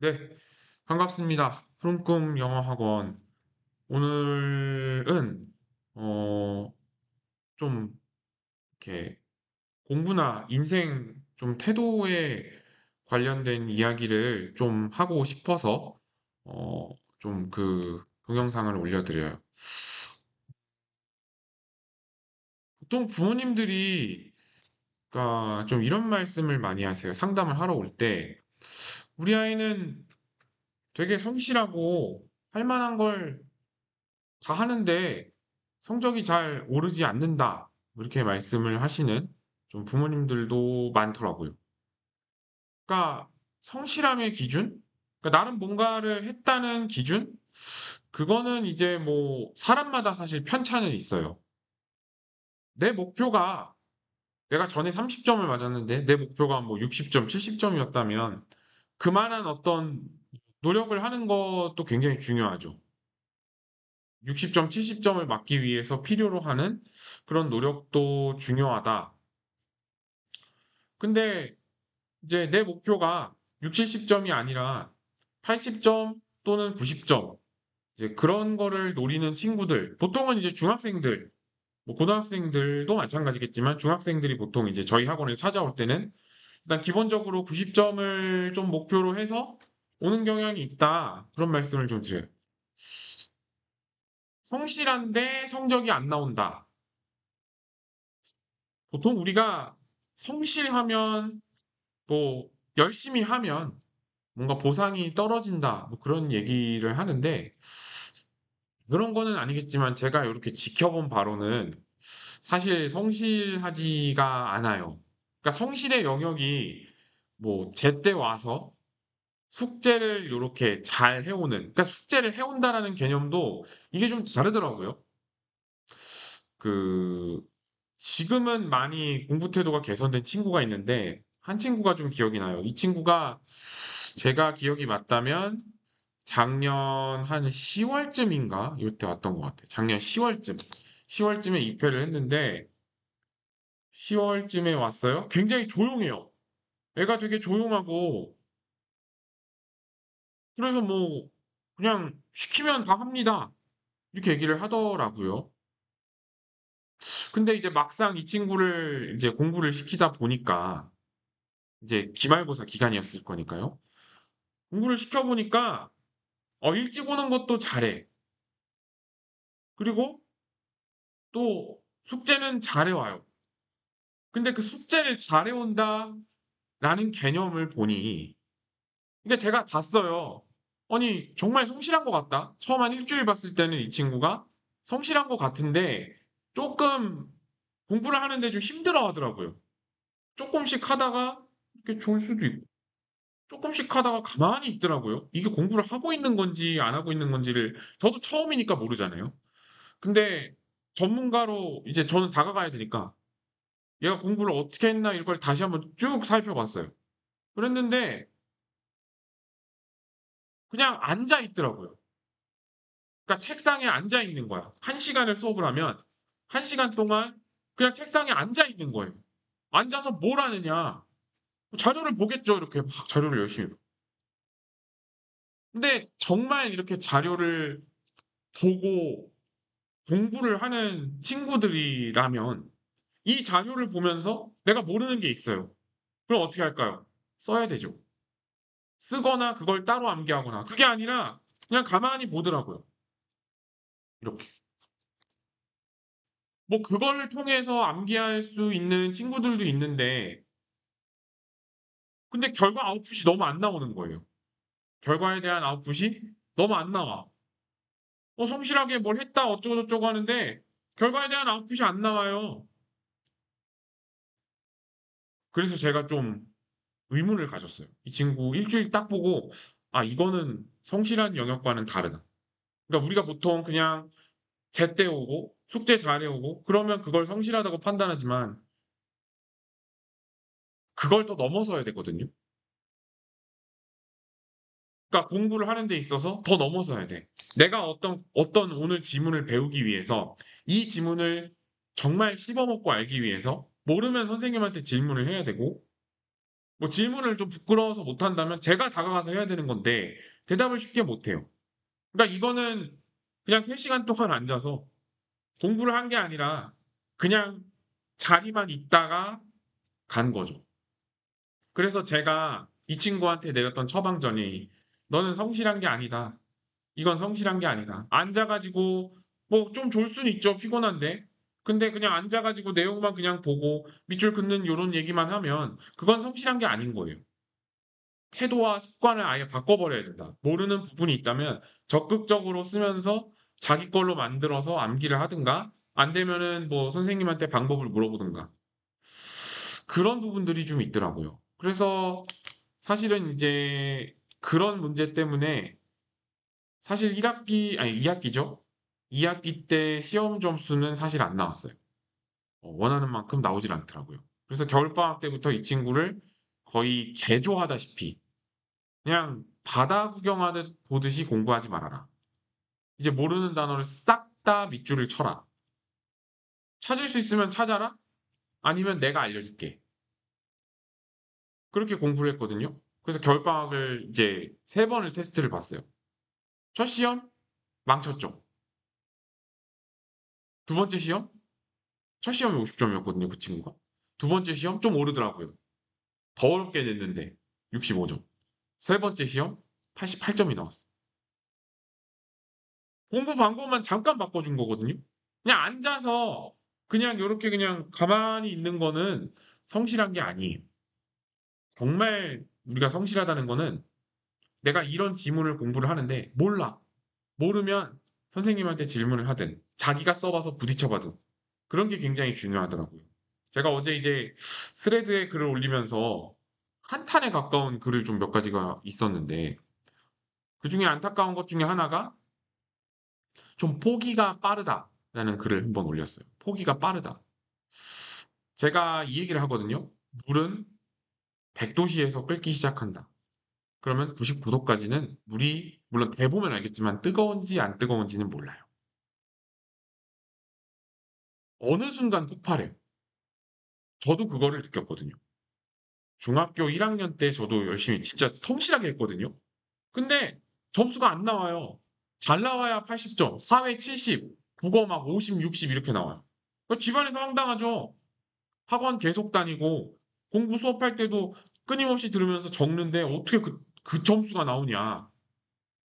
네, 반갑습니다. 푸른꿈 영어학원. 오늘은 어, 좀 이렇게 공부나 인생 좀 태도에 관련된 이야기를 좀 하고 싶어서 어, 좀 그 동영상을 올려드려요. 보통 부모님들이 그러니까 좀 이런 말씀을 많이 하세요. 상담을 하러 올 때 우리 아이는 되게 성실하고 할 만한 걸 다 하는데 성적이 잘 오르지 않는다. 뭐 이렇게 말씀을 하시는 좀 부모님들도 많더라고요. 그러니까 성실함의 기준? 그러니까 나름 뭔가를 했다는 기준? 그거는 이제 뭐 사람마다 사실 편차는 있어요. 내 목표가 내가 전에 30점을 맞았는데 내 목표가 뭐 60점, 70점이었다면 그만한 어떤 노력을 하는 것도 굉장히 중요하죠. 60점, 70점을 맞기 위해서 필요로 하는 그런 노력도 중요하다. 근데 이제 내 목표가 6, 70점이 아니라 80점 또는 90점 이제 그런 거를 노리는 친구들, 보통은 이제 중학생들, 뭐 고등학생들도 마찬가지겠지만 중학생들이 보통 이제 저희 학원을 찾아올 때는 일단 기본적으로 90점을 좀 목표로 해서 오는 경향이 있다. 그런 말씀을 좀 드려요. 성실한데 성적이 안 나온다. 보통 우리가 성실하면 뭐 열심히 하면 뭔가 보상이 떨어진다. 뭐 그런 얘기를 하는데 그런 거는 아니겠지만 제가 이렇게 지켜본 바로는 사실 성실하지가 않아요. 그러니까 성실의 영역이 뭐 제때 와서 숙제를 요렇게 잘 해오는, 그러니까 숙제를 해온다라는 개념도 이게 좀 다르더라고요. 그 지금은 많이 공부 태도가 개선된 친구가 있는데 한 친구가 좀 기억이 나요. 이 친구가 제가 기억이 맞다면 작년 한 10월쯤인가 요때 왔던 것 같아요. 작년 10월쯤. 10월쯤에 입회를 했는데 10월쯤에 왔어요. 굉장히 조용해요. 애가 되게 조용하고 그래서 뭐 그냥 시키면 다 합니다. 이렇게 얘기를 하더라고요. 근데 이제 막상 이 친구를 이제 공부를 시키다 보니까 이제 기말고사 기간이었을 거니까요. 공부를 시켜 보니까 일찍 오는 것도 잘해. 그리고 또 숙제는 잘해 와요. 근데 그 숙제를 잘해 온다라는 개념을 보니 그러니까 제가 봤어요. 아니 정말 성실한 것 같다. 처음 한 일주일 봤을 때는 이 친구가 성실한 것 같은데 쪼끔 공부를 하는데 좀 힘들어 하더라고요. 쪼끔씩 하다가 이렇게 졸 수도 있고 쪼끔씩 하다가 가만히 있더라고요. 이게 공부를 하고 있는 건지 안 하고 있는 건지를 저도 처음이니까 모르잖아요. 근데 전문가로 이제 저는 다가가야 되니까 '얘가 공부를 어떻게 했나.' 이걸 다시 한번 쭉 살펴봤어요. 그랬는데 그냥 앉아 있더라고요. 그러니까 책상에 앉아 있는 거야. 1 시간을 수업을 하면 1 시간 동안 그냥 책상에 앉아 있는 거예요. 앉아서 뭘 하느냐. 자료를 보겠죠. 이렇게 막 자료를 열심히. 근데 정말 이렇게 자료를 보고 공부를 하는 친구들이라면 이 자료를 보면서 내가 모르는 게 있어요. 그럼 어떻게 할까요? 써야 되죠. 쓰거나 그걸 따로 암기하거나 그게 아니라 그냥 가만히 보더라고요. 이렇게. 뭐 그걸 통해서 암기할 수 있는 친구들도 있는데 근데 결과 아웃풋이 너무 안 나오는 거예요. 결과에 대한 아웃풋이 너무 안 나와. 성실하게 뭘 했다 어쩌고저쩌고 하는데 결과에 대한 아웃풋이 안 나와요. 그래서 제가 좀 의문을 가졌어요. 이 친구 일주일 딱 보고 '아 이거는 성실한 영역과는 다르다.' 그러니까 우리가 보통 그냥 제때 오고 숙제 잘해 오고 그러면 그걸 성실하다고 판단하지만 그걸 더 넘어서야 되거든요. 그러니까 공부를 하는 데 있어서 더 넘어서야 돼. 내가 어떤 오늘 지문을 배우기 위해서 이 지문을 정말 씹어먹고 알기 위해서 모르면 선생님한테 질문을 해야 되고 뭐 질문을 좀 부끄러워서 못 한다면 제가 다가가서 해야 되는 건데 대답을 쉽게 못 해요. 그러니까 이거는 그냥 3 시간 동안 앉아서 공부를 한 게 아니라 그냥 자리만 있다가 간 거죠. 그래서 제가 이 친구한테 내렸던 처방전이 "너는 성실한 게 아니다. 이건 성실한 게 아니다." 앉아 가지고 뭐 좀 졸 수는 있죠, 피곤한데. 근데 그냥 앉아 가지고 내용만 그냥 보고 밑줄 긋는 요런 얘기만 하면 그건 성실한 게 아닌 거예요. 태도와 습관을 아예 바꿔 버려야 된다. 모르는 부분이 있다면 적극적으로 쓰면서 자기 걸로 만들어서 암기를 하든가 안 되면은 뭐 선생님한테 방법을 물어보든가. 그런 부분들이 좀 있더라고요. 그래서 사실은 인제 그런 문제 때문에 사실 1 학기 아니 2 학기죠. 2 학기 때 시험 점수는 사실 안 나왔어요. 원하는 만큼 나오질 않더라고요. 그래서 겨울방학 때부터 이 친구를 거의 개조하다시피 그냥 바다 구경하듯 보듯이 공부하지 말아라. 이제 모르는 단어를 싹 다 밑줄을 쳐라. 찾을 수 있으면 찾아라. 아니면 내가 알려줄게. 그렇게 공부를 했거든요. 그래서 겨울방학을 이제 3 번을 테스트를 봤어요. 첫 시험 망쳤죠. 두 번째 시험 첫 시험이 50 점이었거든요, 그 친구가. 두 번째 시험 좀 오르더라고요. 더 어렵게 냈는데 65 점. 세 번째 시험 88 점이 나왔어요. 공부 방법만 잠깐 바꿔준 거거든요. 그냥 앉아서 그냥 요렇게 그냥 가만히 있는 거는 성실한 게 아니에요. 정말 우리가 성실하다는 거는 내가 이런 지문을 공부를 하는데 몰라. 모르면 선생님한테 질문을 하든 자기가 써 봐서 부딪혀 봐든 그런 게 굉장히 중요하더라고요. 제가 어제 이제 스레드에 글을 올리면서 한탄에 가까운 글을 좀 몇 가지가 있었는데 그중에 안타까운 것 중에 하나가 좀 "포기가 빠르다."라는 글을 한번 올렸어요. "포기가 빠르다." 제가 이 얘기를 하거든요. "물은 100 도씨에서 끓기 시작한다. 그러면 99 도까지는 물이 물론 대 보면 알겠지만 뜨거운지 안 뜨거운지는 몰라요. 어느 순간 폭발해요." 저도 그거를 느꼈거든요. 중학교 1 학년 때 저도 열심히 진짜 성실하게 했거든요. 근데 점수가 안 나와요. 잘 나와야 80 점, 사회 70, 국어 막 50, 60 이렇게 나와요. 집안에서 황당하죠. 학원 계속 다니고 공부 수업할 때도 끊임없이 들으면서 적는데 어떻게 그 점수가 나오냐.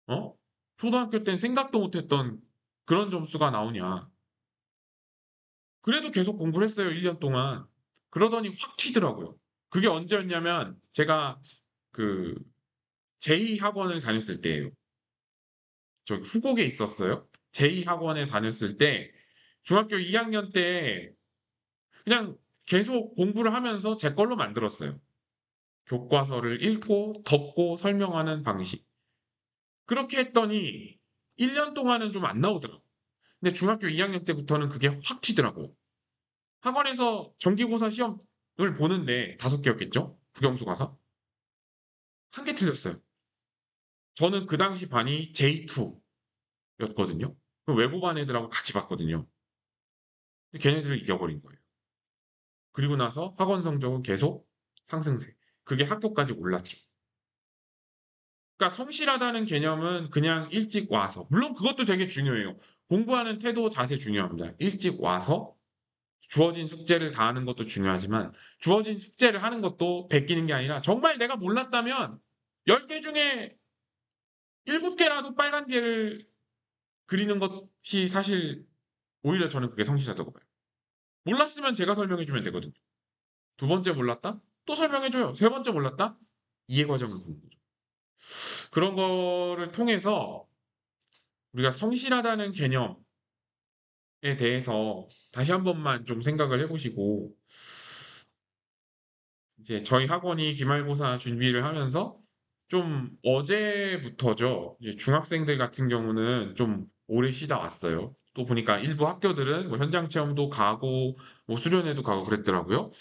어? 초등학교 땐 생각도 못 했던 그런 점수가 나오냐. 그래도 계속 공부를 했어요, 1년 동안. 그러더니 확 튀더라고요. 그게 언제였냐면 제가 그 제2 학원을 다녔을 때예요. 저기 후곡에 있었어요. 제2 학원에 다녔을 때 중학교 2 학년 때 그냥 계속 공부를 하면서 제 걸로 만들었어요. 교과서를 읽고 덮고 설명하는 방식. 그렇게 했더니 1년 동안은 좀 안 나오더라고요. 근데 중학교 2 학년 때부터는 그게 확 튀더라고요. 학원에서 정기고사 시험을 보는데 5 개였겠죠? 국영수 가서. 1개 틀렸어요. 저는 그 당시 반이 J2 였거든요. 그 외고 반 애들하고 같이 봤거든요. 근데 걔네들을 이겨버린 거예요. 그리고 나서 학원 성적은 계속 상승세. 그게 학교까지 올랐죠. 그러니까 성실하다는 개념은 그냥 일찍 와서 물론 그것도 되게 중요해요. 공부하는 태도, 자세 중요합니다. 일찍 와서 주어진 숙제를 다 하는 것도 중요하지만 주어진 숙제를 하는 것도 베끼는 게 아니라 정말 내가 몰랐다면 10개 중에 7 개라도 빨간 개를 그리는 것이 사실 오히려 저는 그게 성실하다고 봐요. 몰랐으면 제가 설명해 주면 되거든요. 두 번째 몰랐다? 또 설명해 줘요. 세 번째 몰랐다? 이해 과정을 보는 거죠. 그런 거를 통해서 우리가 성실하다는 개념에 대해서 다시 한 번만 좀 생각을 해 보시고 이제 저희 학원이 기말고사 준비를 하면서 좀 어제부터죠. 이제 중학생들 같은 경우는 좀 오래 쉬다 왔어요. 또 보니까 일부 학교들은 뭐 현장 체험도 가고 뭐 수련회도 가고 그랬더라고요.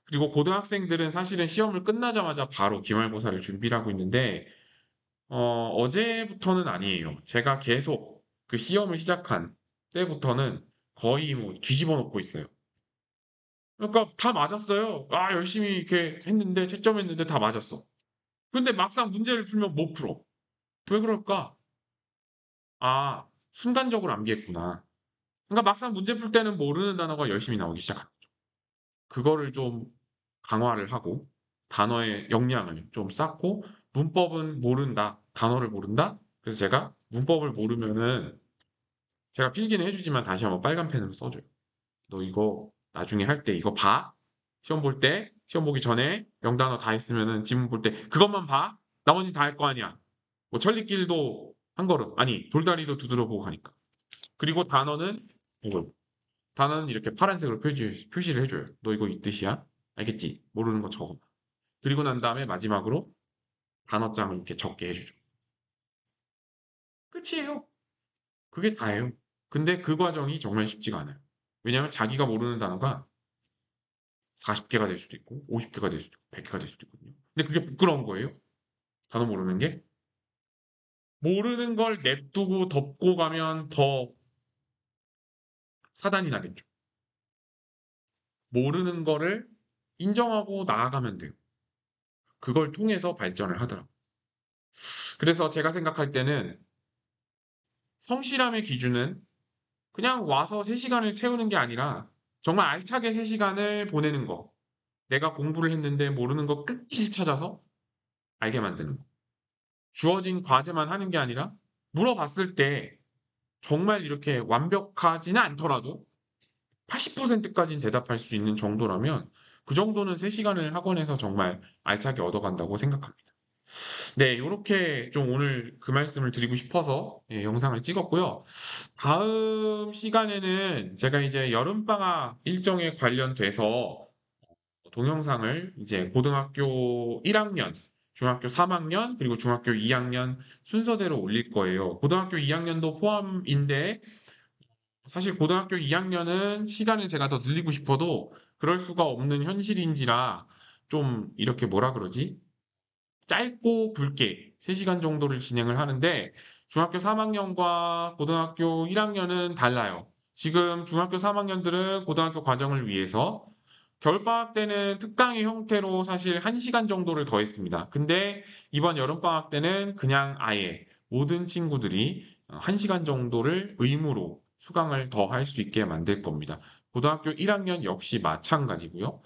그리고 고등학생들은 사실은 시험을 끝나자마자 바로 기말고사를 준비를 하고 있는데 어제부터는 아니에요. 제가 계속 그 시험을 시작한 때부터는 거의 뭐 뒤집어 놓고 있어요. 그러니까 다 맞았어요. 아 열심히 이렇게 했는데 채점했는데 다 맞았어. 근데 막상 문제를 풀면 못 풀어. 왜 그럴까? 아 순간적으로 암기했구나. 그러니까 막상 문제 풀 때는 모르는 단어가 열심히 나오기 시작하는 거죠. 그거를 좀 강화를 하고 단어의 역량을 좀 쌓고 문법은 모른다. 단어를 모른다. 그래서 제가 문법을 모르면은 제가 필기는 해 주지만 다시 한번 빨간 펜으로 써 줘요. "너 이거 나중에 할 때 이거 봐. 시험 볼 때 시험 보기 전에 영단어 다 했으면은 지문 볼 때 그것만 봐. 나머지 다 할 거 아니야." 뭐 천리길도 한 걸음 아니 돌다리도 두드려 보고 가니까. 그리고 단어는 이거 단어는 이렇게 파란색으로 표시를 해 줘요. "너 이거 이 뜻이야. 알겠지? 모르는 거 적어 봐." 그리고 난 다음에 마지막으로 단어장을 이렇게 적게 해 주죠. 끝이에요. 그게 다예요. 근데 그 과정이 정말 쉽지가 않아요. 왜냐하면 자기가 모르는 단어가 40개가 될 수도 있고 50개가 될 수도 있고 100개가 될 수도 있거든요. 근데 그게 부끄러운 거예요. 단어 모르는 게. 모르는 걸 냅두고 덮고 가면 더 사단이 나겠죠. 모르는 거를 인정하고 나아가면 돼요. 그걸 통해서 발전을 하더라고요. 그래서 제가 생각할 때는 성실함의 기준은 그냥 와서 3시간을 채우는 게 아니라 정말 알차게 3시간을 보내는 거. 내가 공부를 했는데 모르는 거 끝까지 찾아서 알게 만드는 거. 주어진 과제만 하는 게 아니라 물어봤을 때 정말 이렇게 완벽하지는 않더라도 80% 까지는 대답할 수 있는 정도라면 그 정도는 3시간을 학원에서 정말 알차게 얻어간다고 생각합니다. 네, 요렇게 좀 오늘 그 말씀을 드리고 싶어서 예, 영상을 찍었고요. 다음 시간에는 제가 이제 여름방학 일정에 관련돼서 동영상을 이제 고등학교 1학년, 중학교 3학년, 그리고 중학교 2학년 순서대로 올릴 거예요. 고등학교 2학년도 포함인데 사실 고등학교 2학년은 시간을 제가 더 늘리고 싶어도 그럴 수가 없는 현실인지라 좀 이렇게 뭐라 그러지? 짧고 굵게 3시간 정도를 진행을 하는데 중학교 3학년과 고등학교 1학년은 달라요. 지금 중학교 3학년들은 고등학교 과정을 위해서 겨울방학 때는 특강의 형태로 사실 1시간 정도를 더했습니다. 근데 이번 여름방학 때는 그냥 아예 모든 친구들이 1시간 정도를 의무로 수강을 더 할 수 있게 만들 겁니다. 고등학교 1학년 역시 마찬가지고요.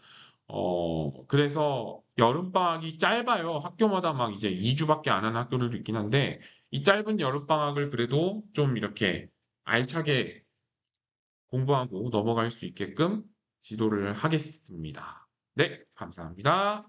그래서 여름방학이 짧아요. 학교마다 막 이제 2주밖에 안 하는 학교들도 있긴 한데 이 짧은 여름방학을 그래도 좀 이렇게 알차게 공부하고 넘어갈 수 있게끔 지도를 하겠습니다. 네, 감사합니다.